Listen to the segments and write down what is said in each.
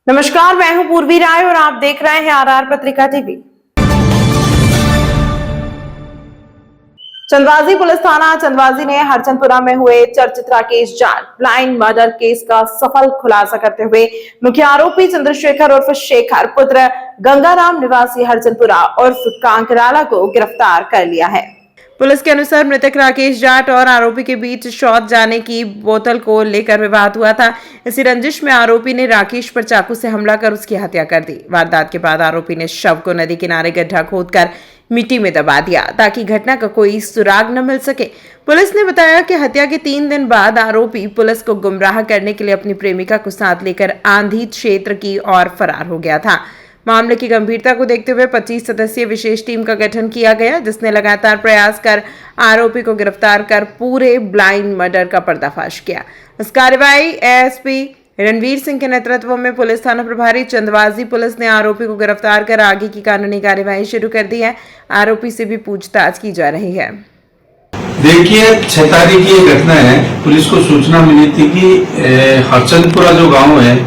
नमस्कार, मैं हूं पूर्वी राय और आप देख रहे हैं आरआर पत्रिका टीवी। चंदवाजी पुलिस थाना चंदवाजी ने हरचंदपुरा में हुए चर्चित Rakesh Jat blind murder case का सफल खुलासा करते हुए मुख्य आरोपी चंद्रशेखर उर्फ शेखर पुत्र गंगाराम निवासी हरचंदपुरा उर्फ कांकराला को गिरफ्तार कर लिया है। पुलिस के अनुसार मृतक राकेश जाट और आरोपी के बीच शौच जाने की बोतल को लेकर विवाद हुआ था। इसी रंजिश में आरोपी ने राकेश पर चाकू से हमला कर उसकी हत्या कर दी। वारदात के बाद आरोपी ने शव को नदी किनारे गड्ढा खोदकर मिट्टी में दबा दिया ताकि घटना का कोई सुराग न मिल सके। पुलिस ने बताया कि हत्या के 3 दिन बाद आरोपी पुलिस को गुमराह करने के लिए अपनी प्रेमिका को साथ लेकर आंधी क्षेत्र की ओर फरार हो गया था। मामले की गंभीरता को देखते हुए 25 सदस्यीय विशेष टीम का गठन किया गया, जिसने लगातार प्रयास कर आरोपी को गिरफ्तार कर पूरे ब्लाइंड मर्डर का पर्दाफाश किया। इस कार्रवाई एएसपी रणवीर सिंह के नेतृत्व में पुलिस थाना प्रभारी चंदवाजी पुलिस ने आरोपी को गिरफ्तार कर आगे की कानूनी कार्यवाही शुरू कर दी है। आरोपी से भी पूछताछ की जा रही है। देखिए, 6 तारीख की ये घटना है। पुलिस को सूचना मिली थी कि हरचंदपुरा जो गांव है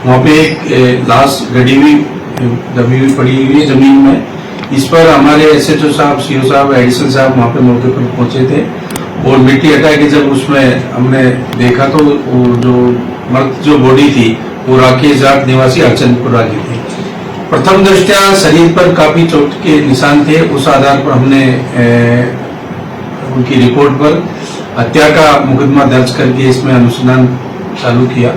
वहाँ पे एक लाश गड़ी हुई दबी हुई पड़ी हुई है जमीन में। इस पर हमारे एसएचओ साहब, सीओ साहब, एडिशनल साहब वहाँ पे मौके पर पहुंचे थे और मिट्टी हटा के जब उसमें हमने देखा तो वो जो बॉडी थी वो राकेश जाट निवासी हरचंदपुरा की थी। प्रथम दृष्टया शरीर पर काफी चोट के निशान थे। उस आधार पर हमने उनकी रिपोर्ट पर हत्या का मुकदमा दर्ज करके इसमें अनुसंधान चालू किया,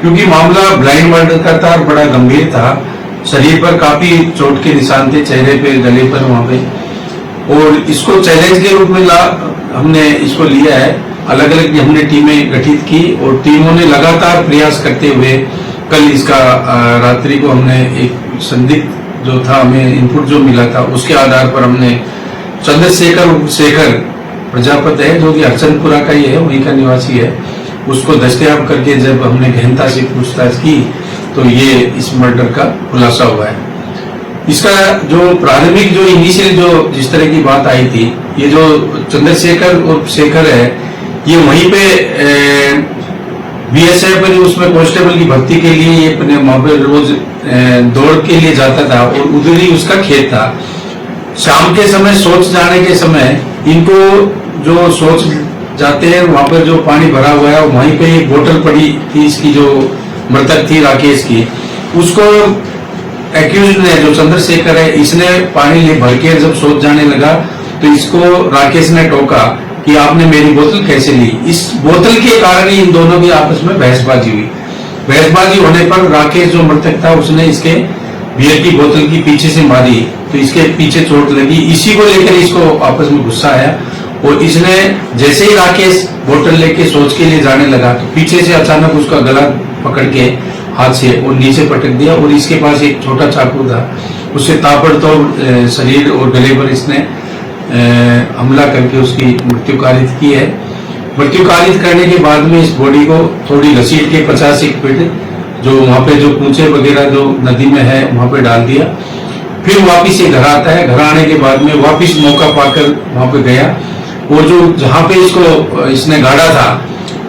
क्योंकि मामला ब्लाइंड मर्डर का था और बड़ा गंभीर था। शरीर पर काफी चोट के निशान थे, चेहरे पे, गले पर, वहां पे, और इसको चैलेंज के रूप में हमने इसको लिया है। अलग अलग हमने टीमें गठित की और टीमों ने लगातार प्रयास करते हुए कल इसका रात्रि को हमने एक संदिग्ध जो था, हमें इनपुट जो मिला था उसके आधार पर हमने चंद्रशेखर प्रजापति है जो कि हरचंदपुरा का ही है, वहीं का निवासी है, उसको दस्तयाब करके जब हमने गहनता से पूछताछ की तो ये इस मर्डर का खुलासा हुआ है। इसका जो प्रारंभिक जो इनिशियल जो जिस तरह की बात आई थी, ये जो चंद्रशेखर और शेखर है ये वहीं पे बीएसएफ में उसमें कांस्टेबल की भर्ती के लिए ये अपने वहां पे रोज दौड़ के लिए जाता था और उधर ही उसका खेत था। शाम के समय शौच जाने के समय इनको जो शौच जाते हैं वहां पर जो पानी भरा हुआ है वहीं पे एक बोतल पड़ी थी, इसकी जो मृतक थी राकेश की, उसको एक्यूज ने जो चंद्रशेखर है इसने पानी ले भर के जब शौच जाने लगा तो इसको राकेश ने टोका कि आपने मेरी बोतल कैसे ली। इस बोतल के कारण ही इन दोनों की आपस में बहसबाजी हुई। बहसबाजी होने पर राकेश जो मृतक था उसने इसके बियर की बोतल की पीछे से मारी तो इसके पीछे चोट लगी। इसी को लेकर इसको आपस में गुस्सा आया और इसने जैसे ही राकेश बोतल लेके शौच के लिए जाने लगा तो पीछे से अचानक उसका गला पकड़ के हाथ से और नीचे पटक दिया और इसके पास एक छोटा चाकू था, उससे ताबड़तोड़ शरीर और गले पर इसने हमला करके उसकी मृत्यु कारित की है। मृत्यु कारित करने के बाद में इस बॉडी को थोड़ी घसीट के 50 फीट जो वहाँ पे जो पूंछे वगैरह जो नदी में है वहाँ पे डाल दिया। फिर वापिस ये घर आता है। घर आने के बाद में वापिस मौका पाकर वहाँ पे गया और जो जहाँ पे इसको इसने गाड़ा था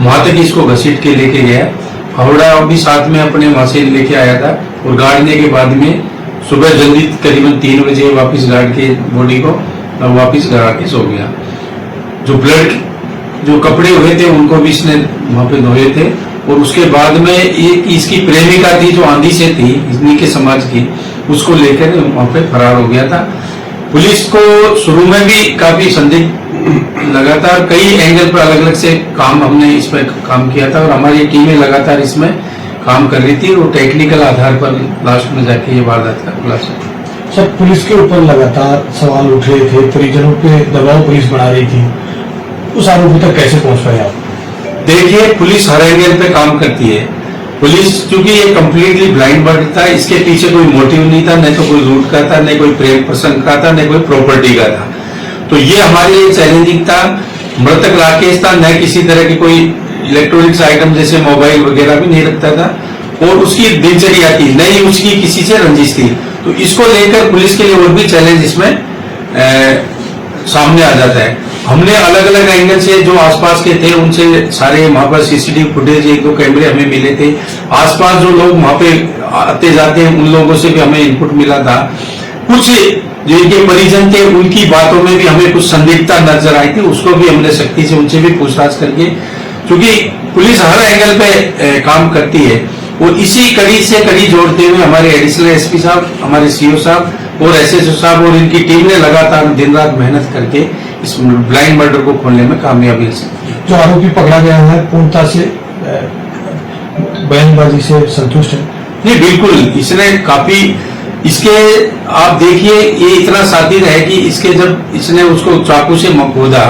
वहां तक इसको घसीट के लेके गया। हावड़ा भी साथ में अपने वहां से लेके आया था और गाड़ने के बाद में सुबह जल्दी करीबन 3 बजे वापिस गाड़ के बॉडी को वापिस घर आके सो गया। जो ब्लड जो कपड़े हुए थे उनको भी इसने वहां पे धोए थे और उसके बाद में एक इसकी प्रेमिका थी जो आंधी से थी, इन्हीं के समाज की, उसको लेकर वहां पे फरार हो गया था। पुलिस को शुरू में भी काफी संदिग्ध लगातार कई एंगल पर अलग अलग से काम हमने इस पर काम किया था और हमारी टीमें लगातार इसमें काम कर रही थी और टेक्निकल आधार पर लास्ट में जाके ये वारदात का खुलासा। सर, पुलिस के ऊपर लगातार सवाल उठ रहे थे, परिजनों पे दबाव पुलिस बना रही थी, उस आरोपी तक कैसे पहुंच पाए आप? देखिए, पुलिस हर एंगल पे काम करती है। पुलिस चूंकि ये कम्प्लीटली ब्लाइंड मर्डर था, इसके पीछे कोई मोटिव नहीं था, न तो कोई लूट का था, न कोई प्रेम प्रसंग का था, न कोई प्रॉपर्टी का था। तो ये हमारे लिए चैलेंजिंग था। मृतक राकेश था, न किसी तरह की कोई इलेक्ट्रॉनिक्स आइटम जैसे मोबाइल वगैरह भी नहीं रखता था और उसकी दिनचर्या थी, न ही उसकी किसी से रंजिश थी। तो इसको लेकर पुलिस के लिए और भी चैलेंज इसमें सामने आ जाता है। हमने अलग अलग एंगल से जो आसपास के थे उनसे सारे वहां पर सीसीटीवी फुटेज 1-2 कैमरे हमें मिले थे। आसपास जो लोग वहां पे आते जाते हैं उन लोगों से भी हमें इनपुट मिला था। कुछ जो इनके परिजन थे उनकी बातों में भी हमें कुछ संदिग्धता नजर आई थी, उसको भी हमने सख्ती से उनसे भी पूछताछ करके, क्योंकि पुलिस हर एंगल पे काम करती है और इसी कड़ी से कड़ी जोड़ते हुए हमारे एडिशनल एसपी साहब, हमारे सीओ साहब और एसएचओ साहब और इनकी टीम ने लगातार दिन रात मेहनत करके इस ब्लाइंड मर्डर को खोलने में कामयाबी हासिल की। जो आरोपी पकड़ा गया है पूर्णता से बयानबाजी से संतुष्ट है? नहीं, बिल्कुल, इसने काफी, इसके आप देखिए ये इतना शातिर है कि इसके जब इसने उसको चाकू से खोदा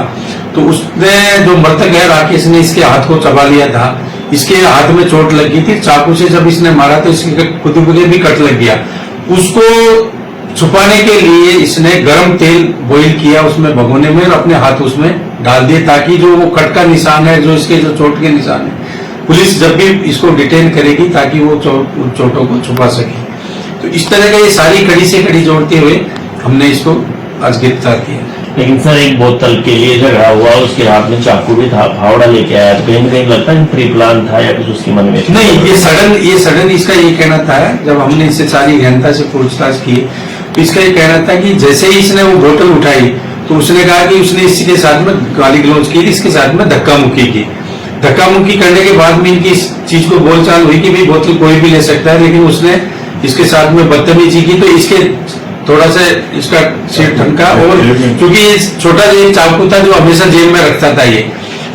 तो उसने जो मृतक है राकेश ने इसके हाथ को चबा लिया था, इसके हाथ में चोट लगी थी, चाकू से जब इसने मारा तो इसके खुद भी कट लग गया। उसको छुपाने के लिए इसने गर्म तेल बॉईल किया उसमें भगोने में और अपने हाथ उसमें डाल दिए ताकि जो वो कट का निशान है, जो इसके जो चोट के निशान है, पुलिस जब भी इसको डिटेन करेगी ताकि वो चोटों को छुपा सके। तो इस तरह का ये सारी कड़ी से कड़ी जोड़ते हुए हमने इसको आज गिरफ्तार किया। लेकिन सर एक बोतल के लिए झगड़ा हुआ, उसके हाथ में चाकू भी था, फावड़ा लेके आया, तो कहीं ना कहीं लगता है प्री प्लान था या कुछ उसके मन में? नहीं, ये सडन इसका ये कहना था, जब हमने इससे सारी गहनता से पूछताछ की तो इसका ये कहना था कि जैसे ही इसने वो बोतल उठाई तो उसने कहा कि उसने इसके साथ में गाली गलौज की, इसके साथ में धक्का मुक्की की। धक्का मुक्की करने के बाद में इनकी इस चीज को बोलचाल हुई कि भाई बोतल कोई भी ले सकता है, लेकिन उसने इसके साथ में बदतमीजी की तो इसके थोड़ा सा इसका सिर ठनका और क्योंकि छोटा जो चाकू था जो हमेशा जेब में रखता था ये,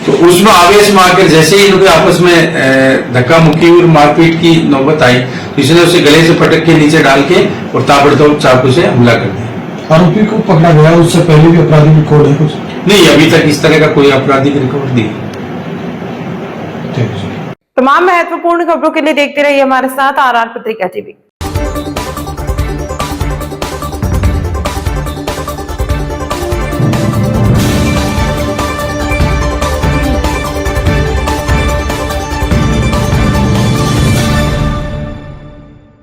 तो उसमें आवेश में आकर जैसे ही इनके आपस में धक्का मुक्की और मारपीट की नौबत आई तो इसने उसे गले से पटक के नीचे डाल के और ताबड़तोड़ चाकू से हमला कर दिया। आरोपी को पकड़ा गया, उससे पहले भी आपराधिक रिकॉर्ड है कुछ? नहीं, अभी तक इस तरह का कोई आपराधिक रिकॉर्ड नहीं। ठीक है। तमाम महत्वपूर्ण खबरों के लिए देखते रहिए हमारे साथ RR पत्रिका टीवी।